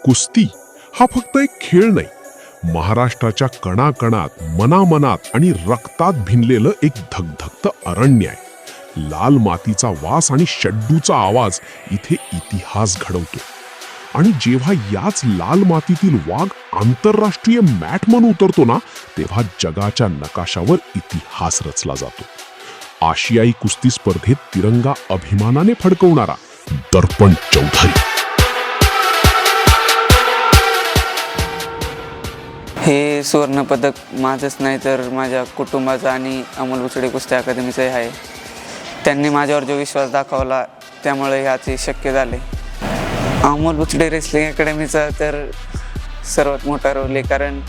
कुस्ती हा फक्त एक खेळ नाही, महाराष्ट्राच्या कणाकणात, मनामनात आणि रक्तात भिनलेलं एक धगधगतं अरण्य आहे. लाल मातीचा वास आणि शड्डूचा आवाज इथे इतिहास घडवतो. आणि जेव्हा याच लाल मातीतील वाघ आंतरराष्ट्रीय मॅट म्हणून उतरतो ना, तेव्हा जगाच्या नकाशावर इतिहास रचला जातो. आशियाई कुस्ती स्पर्धेत तिरंगा अभिमानाने फडकवणारा दर्पण चौधरी. हे सुवर्णपदक माझंच नाही तर माझ्या कुटुंबाचं आणि अमोल बुचडे कुस्ती अकादमीचं आहे. त्यांनी माझ्यावर जो विश्वास दाखवला त्यामुळे ह्याचे शक्य झाले. अमोल बुचडे रेसलिंग अकॅडमीचा तर सर्वात मोठा रोल आहे, कारण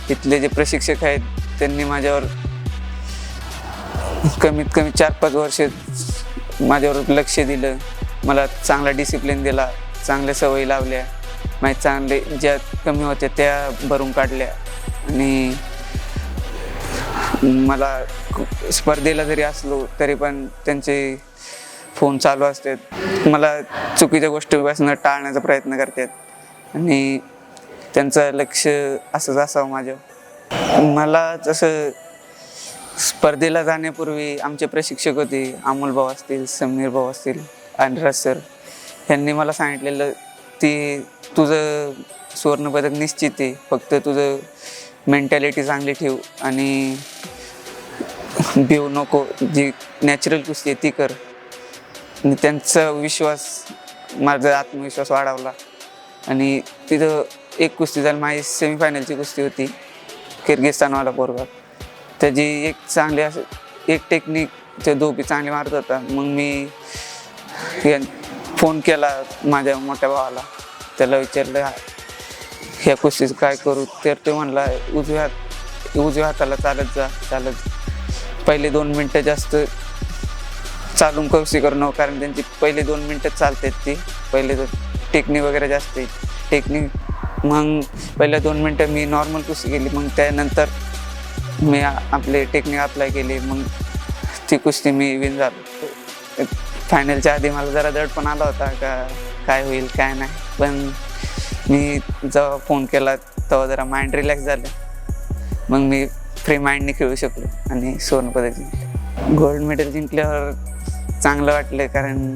इथले जे प्रशिक्षक आहेत त्यांनी माझ्यावर कमीत कमी 4-5 वर्ष माझ्यावर लक्ष दिलं. मला चांगला डिसिप्लिन दिला, चांगल्या सवयी लावल्या, माझे चांगले ज्या कमी होत्या त्या भरून काढल्या. आणि मला स्पर्धेला जरी असलो तरी पण त्यांचे फोन चालू असतात, मला चुकीच्या गोष्टीपासून टाळण्याचा प्रयत्न करतात आणि त्यांचं लक्ष असंच असावं माझ्यावर. मला जसं स्पर्धेला जाण्यापूर्वी आमचे प्रशिक्षक होते, अमोल भाऊ असतील, समीर भाऊ असतील आणि राज सर, यांनी मला सांगितलेलं ती तुझं सुवर्णपदक निश्चित आहे, फक्त तुझं मेंटॅलिटी चांगली ठेव आणि भिवू नको, जी नॅचरल कुस्ती आहे ती कर. आणि त्यांचा विश्वास, माझा आत्मविश्वास वाढवला. आणि तिथं एक कुस्ती झाली, माझी सेमीफायनलची कुस्ती होती किर्गिस्तानवाला पोरगा. त्याची एक चांगली असं एक टेक्निक ते दोघी चांगली मारत होता. मग मी फोन केला माझ्या मोठ्या भावाला, त्याला विचारलं ह्या कुस्तीचं काय करू, तर तो म्हणला उजव्या हाताला चालत पहिले 2 मिनटं जास्त चालून कुस्ती करू नको, कारण त्यांची पहिले 2 मिनटं चालतात ती, पहिले टेक्निक वगैरे जास्त आहे टेक्निक. मग पहिल्या 2 मिनटं मी नॉर्मल कुस्ती केली, मग त्यानंतर मी आपले टेक्निक अप्लाय केली, मग ती कुस्ती मी विन झालो. फायनलच्या आधी मला जरा दडपण आला होता का काय होईल काय नाही, पण मी जेव्हा फोन केला तेव्हा जरा माइंड रिलॅक्स झालं. मग मी फ्री माइंडने खेळू शकलो आणि सुवर्णपदक जिंकलं. गोल्ड मेडल जिंकल्यावर चांगलं वाटलं, कारण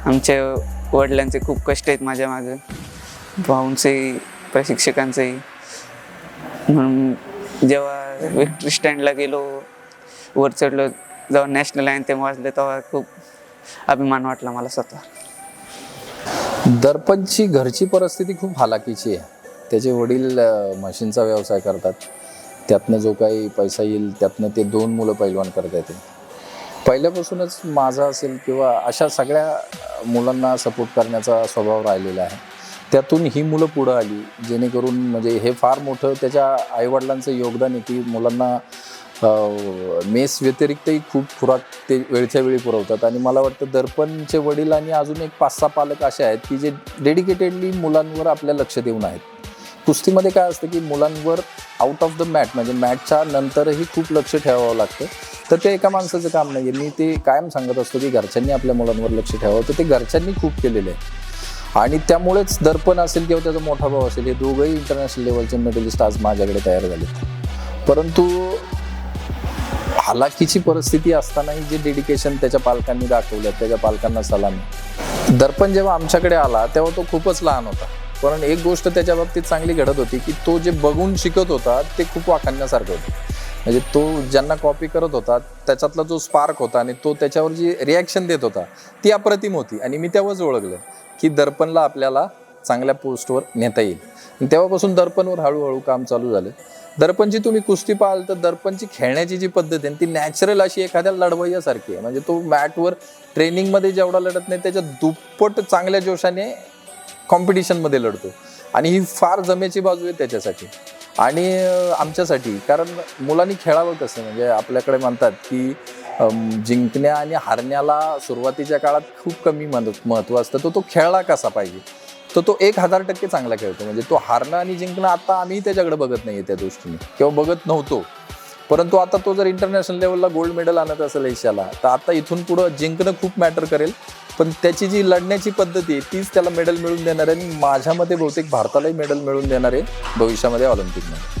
आमच्या वडिलांचे खूप कष्ट आहेत माझ्या मागं, भाऊंचेही प्रशिक्षकांचंही. म्हणून जेव्हा विक्ट्री स्टँडला गेलो, वर चढलो, जेव्हा नॅशनल अँथेम वाजले तेव्हा खूप अभिमान वाटला मला स्वतः. दर्पणची घरची परिस्थिती खूप हालाकीची आहे. त्याचे वडील मशीनचा व्यवसाय करतात, त्यातनं जो काही पैसा येईल त्यातनं ते 2 मुलं पैलवान करता येते. पहिल्यापासूनच माझा असेल किंवा अशा सगळ्या मुलांना सपोर्ट करण्याचा स्वभाव राहिलेला आहे. त्यातून ही मुलं पुढं आली, जेणेकरून म्हणजे हे फार मोठं त्याच्या आईवडिलांचं योगदान आहे की मुलांना मेस व्यतिरिक्तही खूप खुराक ते वेळच्या वेळी पुरवतात. आणि मला वाटतं दर्पणचे वडील आणि अजून एक 5-6 पालक असे आहेत की जे डेडिकेटेडली मुलांवर आपल्या लक्ष देऊन आहेत. कुस्तीमध्ये काय असतं की मुलांवर आउट ऑफ द मॅट म्हणजे मॅटच्या नंतरही खूप लक्ष ठेवावं लागतं. तर ते एका माणसाचं काम नाही आहे. मी ते कायम सांगत असतो की घरच्यांनी आपल्या मुलांवर लक्ष ठेवावं, तर ते घरच्यांनी खूप केलेलं आहे. आणि त्यामुळेच दर्पण असेल किंवा त्याचा मोठा भाऊ असेल, हे दोघंही इंटरनॅशनल लेवलचे मेडलिस्ट आज माझ्याकडे तयार झालेत. परंतु हालाकीची परिस्थिती असतानाही जे डेडिकेशन त्याच्या पालकांनी दाखवलं, त्याच्या पालकांना सलामी. दर्पण जेव्हा आमच्याकडे आला तेव्हा तो खूपच लहान होता, पण एक गोष्ट त्याच्या बाबतीत चांगली घडत होती की तो जे बघून शिकत होता ते खूप वाखाणण्यासारखं होतं. म्हणजे तो ज्यांना कॉपी करत होता त्याच्यातला जो स्पार्क होता आणि तो त्याच्यावर जी रिॲक्शन देत होता ती अप्रतिम होती. आणि मी तेव्हाच ओळखलं की दर्पणला आपल्याला चांगल्या पोस्टवर नेता येईल. आणि तेव्हापासून दर्पणवर हळूहळू काम चालू झालं. दर्पणची तुम्ही कुस्ती पाहाल तर दर्पणची खेळण्याची जी पद्धत आहे ती नॅचरल अशी एखाद्या लढवय्यासारखी आहे. म्हणजे तो मॅटवर ट्रेनिंगमध्ये जेवढा लढत नाही त्याच्या दुप्पट चांगल्या जोशाने कॉम्पिटिशनमध्ये लढतो. आणि ही फार जमेची बाजू आहे त्याच्यासाठी आणि आमच्यासाठी. कारण मुलांनी खेळावं कसं, म्हणजे आपल्याकडे म्हणतात की जिंकण्या आणि हारण्याला सुरुवातीच्या काळात खूप कमी महत्त्व असतं, तो खेळला कसा पाहिजे. तर तो 1000% चांगला खेळतो. म्हणजे तो हारणं आणि जिंकणं आता आम्ही त्याच्याकडे बघत नाहीये त्या दृष्टीने किंवा बघत नव्हतो. परंतु आता तो जर इंटरनॅशनल लेवलला गोल्ड मेडल आणत असेल एशियाला, तर आता इथून पुढं जिंकणं खूप मॅटर करेल. पण त्याची जी लढण्याची पद्धती आहे तीच त्याला मेडल मिळवून देणार आहे आणि माझ्या मते बहुतेक भारतालाही मेडल मिळवून देणार आहे भविष्यामध्ये ऑलिम्पिकमध्ये.